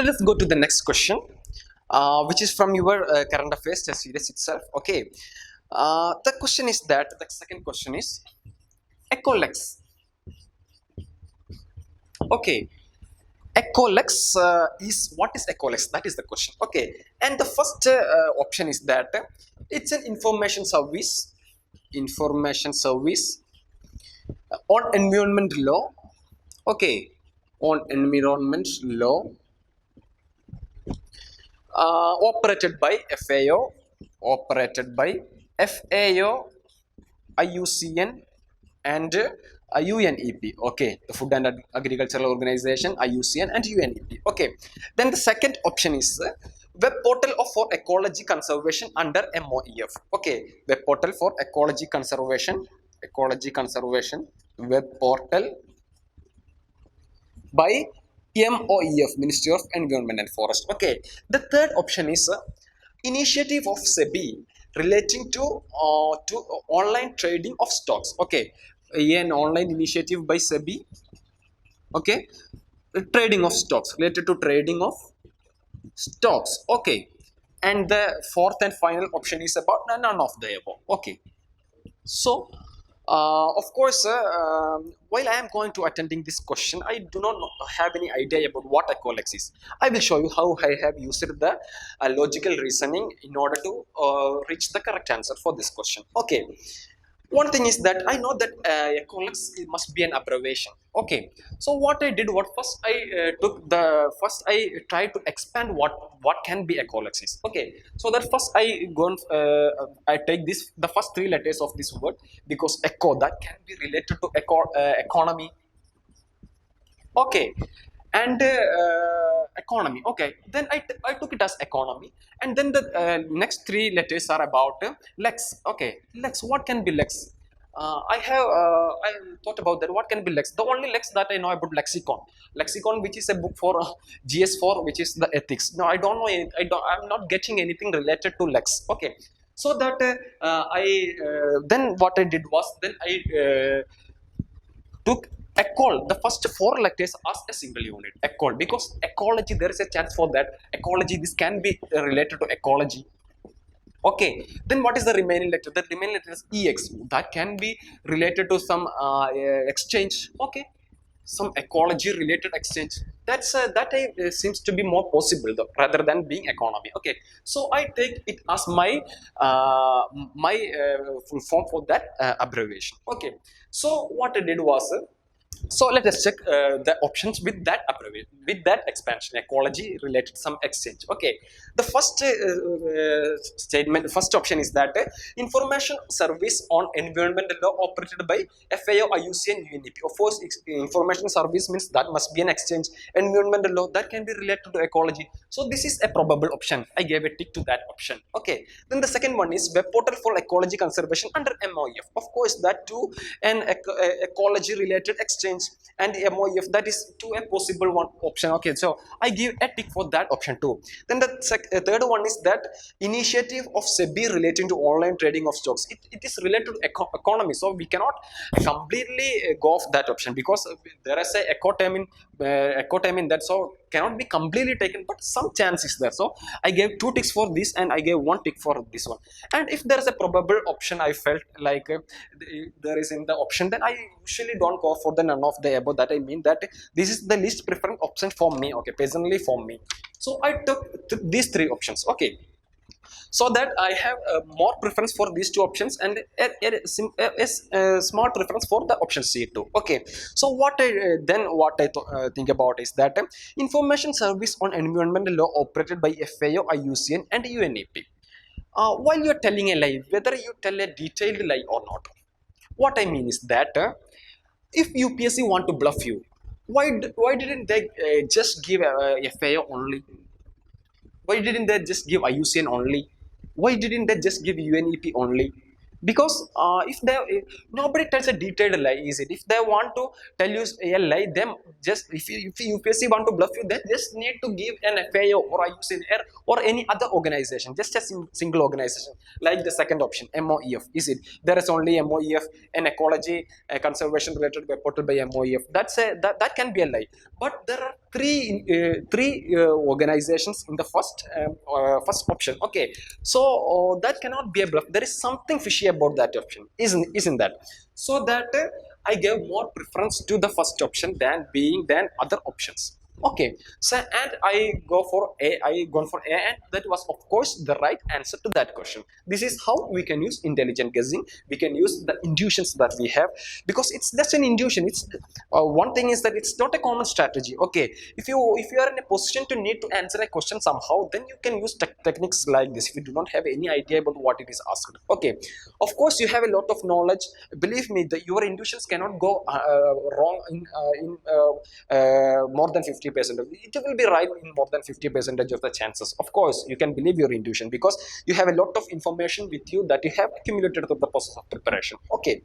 Let us go to the next question, which is from your current affairs test series itself. Okay, the question is that the second question is ecolex. Okay, ecolex is what is ecolex? That is the question. Okay, and the first option is that it's an information service on environment law. Okay, on environment law operated by IUCN and UNEP. Okay, the Food and Agricultural Organization, IUCN and UNEP. Okay, then the second option is web portal for ecology conservation under MOEF. Okay, web portal for ecology conservation, web portal by MOEF, Ministry of Environment and Forest. Okay, the third option is initiative of SEBI relating to online trading of stocks. Okay, an online initiative by SEBI. Okay, trading of stocks, related to trading of stocks. Okay, and the fourth and final option is about none of the above. Okay, so of course, while I am going to attending this question, I do not have any idea about what ecolex is. I will show you how I have used the logical reasoning in order to reach the correct answer for this question. Okay, one thing is that I know that ecolex must be an abbreviation. Okay, so what I did was first I tried to expand what can be ecolex is. Okay, so that first I take the first three letters of this word, because eco, that can be related to economy. Okay, and economy. Okay, then I took it as economy, and then the next three letters are about lex. Okay, lex, what can be lex? I thought about that. What can be lex? The only lex that I know about lexicon, which is a book for GS4, which is the ethics. No, I don't know. I'm not getting anything related to lex. Okay, so that then what I did was, then I took ecol, the first four letters as a single unit, ecol, because ecology, there is a chance for that. Ecology, this can be related to ecology. Okay, then what is the remaining letter? The remaining letter is ex, that can be related to some exchange. Okay, some ecology related exchange. That seems to be more possible though, rather than being economy. Okay, so I take it as my full form for that abbreviation. Okay, so what I did was so let us check the options with that abbreviation, with that expansion, ecology related some exchange. Okay, the first first option is that information service on environmental law operated by FAO, IUCN, UNEP. Of course, information service means that must be an exchange. Environmental law, that can be related to ecology. So this is a probable option. I gave a tick to that option. Okay, then the second one is web portal for ecology conservation under MOEF. Of course, that too an ecology related exchange, and MOEF, that is to a possible one option. Okay, so I give a tick for that option too. Then the third one is that initiative of SEBI relating to online trading of stocks. It is related to economy, so we cannot completely go off that option, because there is a eco term in that, so cannot be completely taken, but some chance is there. So I gave two ticks for this, and I gave one tick for this one. And if there is a probable option, I felt like there is in the option, then I usually don't go for the none of the above. That I mean that this is the least preferred option for me. Okay, personally for me. So I took these three options. Okay, so that I have more preference for these two options, and a small preference for the option C too. Okay, so what I think about is that information service on environmental law operated by FAO, IUCN and UNEP. While you are telling a lie, whether you tell a detailed lie or not, what I mean is that if UPSC want to bluff you, why didn't they just give FAO only? Why didn't they just give IUCN only? Why didn't they just give UNEP only? Because if nobody tells a detailed lie, is it? If they want to tell you a lie, them just if UPSC want to bluff you, they just need to give an FAO or IUCN or any other organization, just a single organization, like the second option, MOEF. Is it? There is only MOEF, an ecology conservation related web portal by MOEF. That can be a lie. But there are three organizations in the first option. Okay, so that cannot be a bluff. There is something fishy about that option, isn't that? So that I gave more preference to the first option than other options. Okay, so and I go for A. I gone for A, and that was of course the right answer to that question. This is how we can use intelligent guessing. We can use the intuitions that we have, because it's just an intuition. It's one thing is that it's not a common strategy. Okay, if you are in a position to need to answer a question somehow, then you can use techniques like this. If you do not have any idea about what it is asked, okay, of course you have a lot of knowledge. Believe me, that your intuitions cannot go wrong in more than 50%. It will be right in more than 50% of the chances. Of course, you can believe your intuition because you have a lot of information with you that you have accumulated through the process of preparation. Okay,